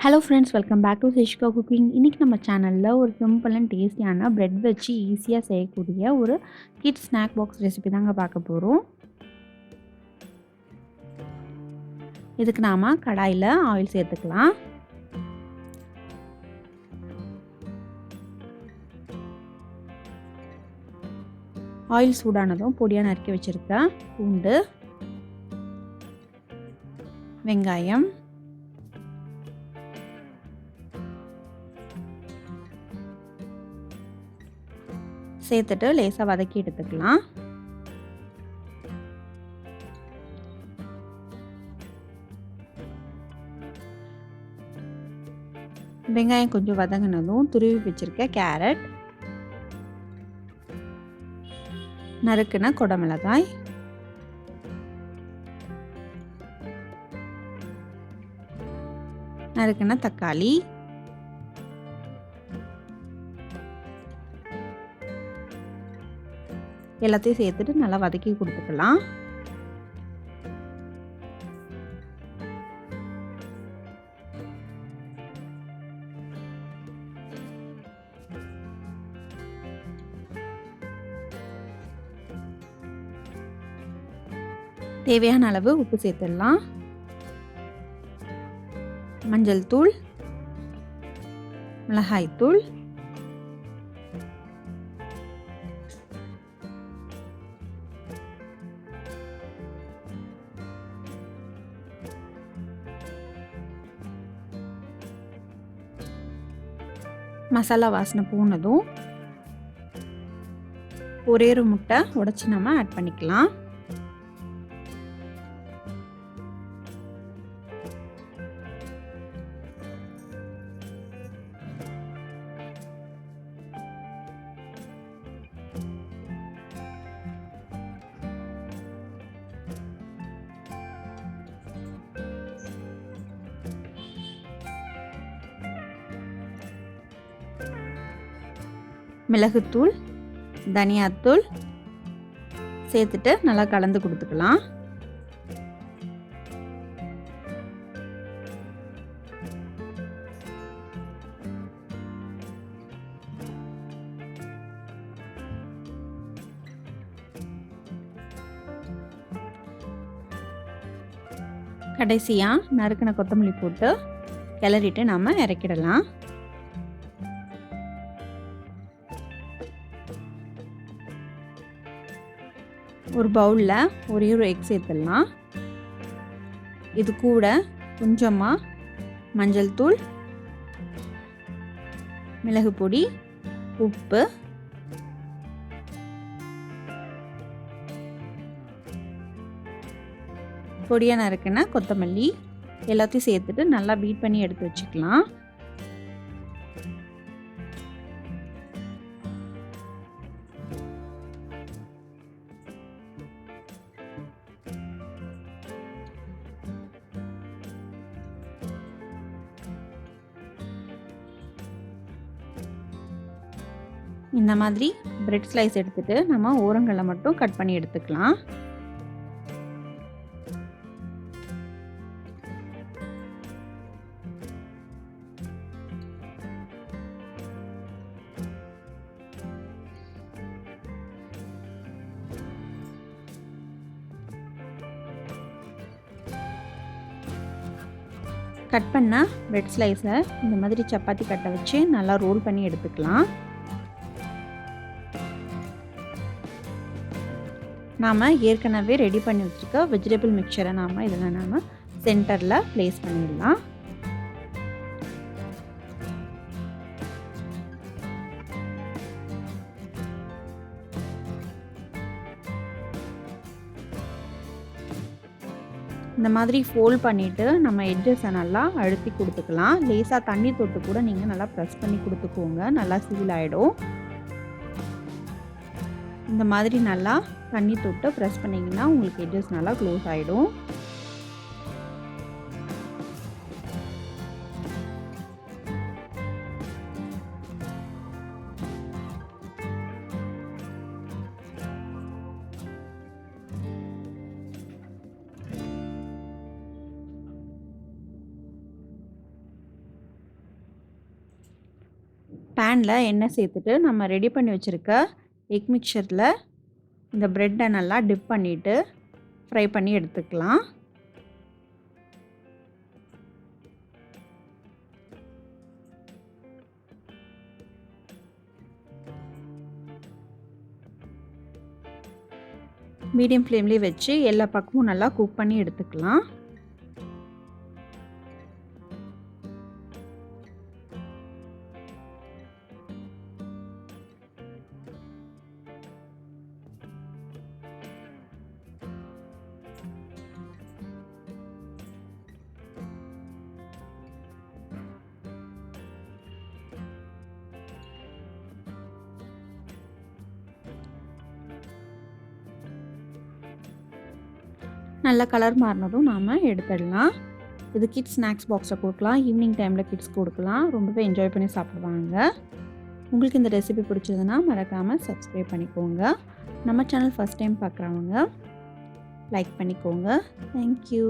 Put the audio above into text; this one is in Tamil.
Hello friends, welcome back to சிஷ்கா குக்கிங். இன்றைக்கி நம்ம சேனலில் ஒரு சிம்பிள் அண்ட் டேஸ்டியான பிரெட் வச்சு ஈஸியாக செய்யக்கூடிய ஒரு கிட்ஸ் ஸ்நாக் பாக்ஸ் ரெசிபி தாங்க பார்க்க போகிறோம். இதுக்கு நாம் கடாயில் ஆயில் சேர்த்துக்கலாம். ஆயில் சூடானதும் பொடியாக நறுக்கி வச்சுருக்க பூண்டு, வெங்காயம், சேர்த்துட்டு லேசாக வதக்கி எடுத்துக்கலாம். வெங்காயம் கொஞ்சம் வதங்கினதும் துருவி வச்சுருக்க கேரட், நறுக்குன குடமிளகாய், நறுக்குன தக்காளி, எல்லாத்தையும் சேர்த்துட்டு நல்லா வதக்கி கொடுத்துக்கலாம். தேவையான அளவு உப்பு சேர்த்துடலாம். மஞ்சள் தூள், மிளகாய் தூள், மசாலா வாசனை போனதும் ஒரே ஒரு முட்டை உடைச்சி நம்ம ஆட் பண்ணிக்கலாம். மிளகுத்தூள், தனியாத்தூள் சேர்த்துட்டு நல்லா கலந்து கொடுத்துக்கலாம். கடைசியாக நறுக்கின கொத்தமல்லி போட்டு கிளறிட்டு நம்ம இறக்கிடலாம். ஒரு பவுலில் ஒரே ஒரு எக் சேர்த்துடலாம். இது கூட கொஞ்சமாக மஞ்சள் தூள், மிளகு பொடி, உப்பு, பொடியாக நறுக்குன கொத்தமல்லி எல்லாத்தையும் சேர்த்துட்டு நல்லா பீட் பண்ணி எடுத்து வச்சுக்கலாம். இந்த மாதிரி பிரெட் ஸ்லைஸ் எடுத்துட்டு நம்ம ஓரங்களை மட்டும் கட் பண்ணி எடுத்துக்கலாம். கட் பண்ண பிரெட் ஸ்லைஸை இந்த மாதிரி சப்பாத்தி கட்டை வச்சு நல்லா ரோல் பண்ணி எடுத்துக்கலாம். நாம் ஏற்கனவே ரெடி பண்ணி வச்சுருக்க வெஜிடபிள் மிக்சரை இதில் சென்டரில் ப்ளேஸ் பண்ணிடலாம். இந்த மாதிரி ஃபோல்ட் பண்ணிவிட்டு நம்ம எட்ஜஸை நல்லா அழுத்தி கொடுத்துக்கலாம். லேசாக தண்ணி தொட்டு கூட நீங்கள் நல்லா ப்ரெஸ் பண்ணி கொடுத்துக்கோங்க, நல்லா சீல் ஆகிடும். இந்த மாதிரி நல்லா தண்ணி தொட்டு ப்ரெஸ் பண்ணிங்கன்னா உங்களுக்கு எட்ஜஸ் நல்லா க்ளோஸ் ஆகிடும். பேனில் எண்ணெய் சேர்த்துட்டு நம்ம ரெடி பண்ணி வச்சுருக்க எக் மிக்சரில் இந்த ப்ரெட்டை நல்லா டிப் பண்ணிவிட்டு ஃப்ரை பண்ணி எடுத்துக்கலாம். மீடியம் ஃப்ளேம்லேயே வச்சு எல்லா பக்கமும் நல்லா குக் பண்ணி எடுத்துக்கலாம். நல்ல கலர் மாறினதும் நாம் எடுத்துடலாம். இது கிட்ஸ் ஸ்நாக்ஸ் பாக்ஸில் கொடுக்கலாம். ஈவினிங் டைமில் கிட்ஸ் கொடுக்கலாம். ரொம்பவே என்ஜாய் பண்ணி சாப்பிடுவாங்க. உங்களுக்கு இந்த ரெசிபி பிடிச்சதுன்னா மறக்காமல் சப்ஸ்கிரைப் பண்ணிக்கோங்க. நம்ம சேனல் ஃபஸ்ட் டைம் பார்க்குறவங்க லைக் பண்ணிக்கோங்க. தேங்க்யூ.